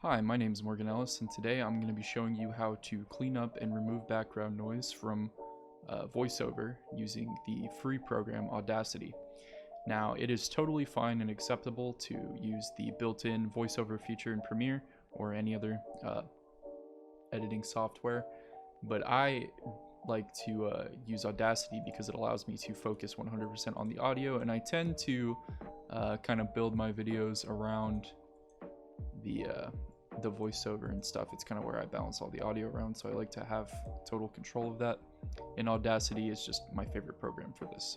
Hi, my name is Morgan Ellis, and today I'm going to be showing you how to clean up and remove background noise from VoiceOver using the free program Audacity. Now, it is totally fine and acceptable to use the built-in VoiceOver feature in Premiere or any other editing software, but I like to use Audacity because it allows me to focus 100% on the audio, and I tend to kind of build my videos around the voiceover and stuff. It's kind of where I balance all the audio around, so I like to have total control of that, and Audacity is just my favorite program for this.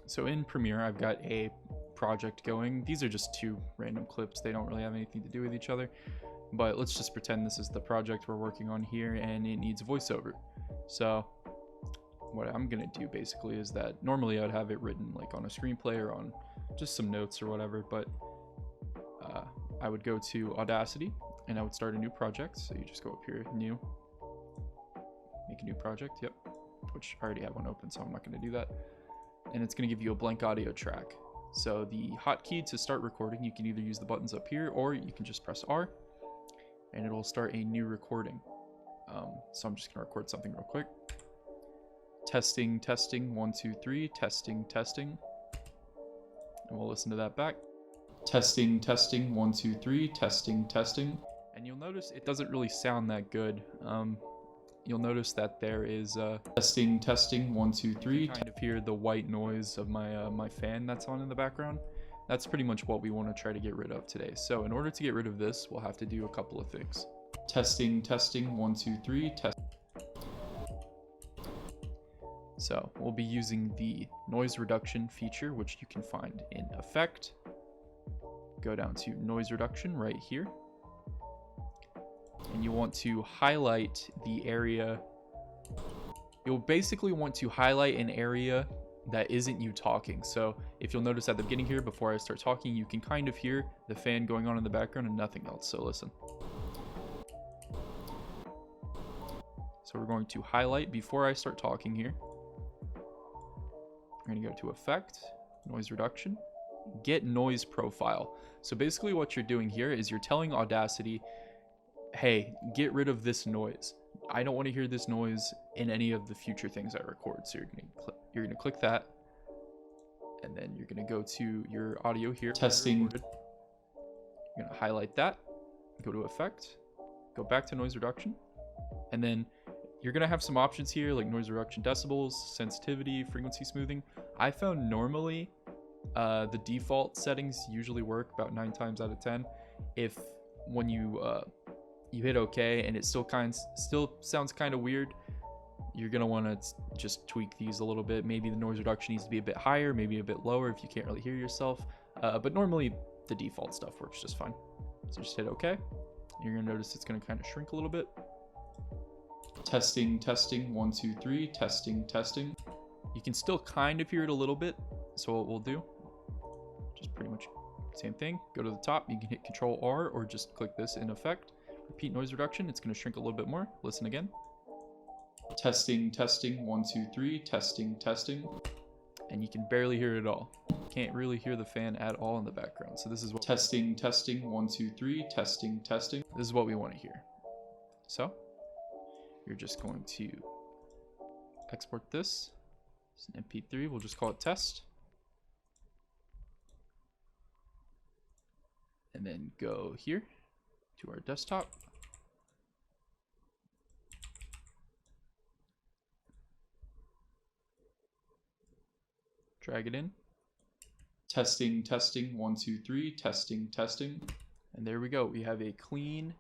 So in Premiere I've got a project going. These are just two random clips, they don't really have anything to do with each other, but let's just pretend this is the project we're working on here and it needs voiceover. So what I'm gonna do basically is that normally I'd have it written like on a screenplay or on just some notes or whatever, but I would go to Audacity and I would start a new project. So you just go up here, new, make a new project, yep, which I already have one open, so I'm not going to do that. And it's going to give you a blank audio track. So the hotkey to start recording, you can either use the buttons up here or you can just press R and it'll start a new recording. So I'm just going to record something real quick. Testing, testing, 1, 2, 3, testing, testing. And we'll listen to that back. Testing, testing, 1, 2, 3, testing, testing. And you'll notice it doesn't really sound that good. You'll notice that there is testing, testing, 1, 2, 3. You kind of hear the white noise of my fan that's on in the background. That's pretty much what we want to try to get rid of today. So in order to get rid of this, we'll have to do a couple of things. Testing, testing, 1, 2, 3, test. So we'll be using the noise reduction feature, which you can find in Effect. Go down to noise reduction right here. And you want to highlight the area. You'll basically want to highlight an area that isn't you talking. So if you'll notice at the beginning here, before I start talking, you can kind of hear the fan going on in the background and nothing else. So listen. So we're going to highlight before I start talking here. We're going to go to Effect, Noise Reduction, Get Noise Profile. So basically what you're doing here is you're telling Audacity, hey, get rid of this noise. I don't want to hear this noise in any of the future things I record. So you're gonna click that, and then you're gonna go to your audio here. Testing. You're gonna highlight that, go to Effect, go back to Noise Reduction, and then you're gonna have some options here like noise reduction decibels, sensitivity, frequency smoothing. I found normally the default settings usually work about 9 times out of 10. If when you hit OK and it still sounds kind of weird, you're gonna want to just tweak these a little bit. Maybe the noise reduction needs to be a bit higher, maybe a bit lower if you can't really hear yourself. But normally the default stuff works just fine. So just hit OK. You're gonna notice it's gonna kind of shrink a little bit. Testing, testing, 1, 2, 3, testing, testing. You can still kind of hear it a little bit. So what we'll do, just pretty much same thing. Go to the top, you can hit Control R or just click this in Effect. Repeat noise reduction, it's going to shrink a little bit more. Listen again. Testing, testing, 1, 2, 3, testing, testing. And you can barely hear it at all. Can't really hear the fan at all in the background. So this is what testing, testing, 1, 2, 3, testing, testing. This is what we want to hear. So you're just going to export this. It's an MP3, we'll just call it test. And then go here to our desktop. Drag it in. Testing, testing, 1, 2, 3, testing, testing. And there we go. We have a clean,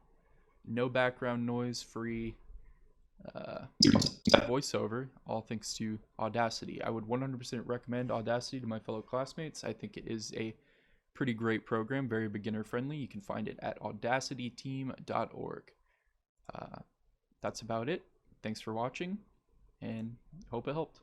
no background noise, free voiceover, all thanks to Audacity. I would 100% recommend Audacity to my fellow classmates. I think it is a pretty great program, very beginner friendly. You can find it at audacityteam.org. That's about it. Thanks for watching and hope it helped.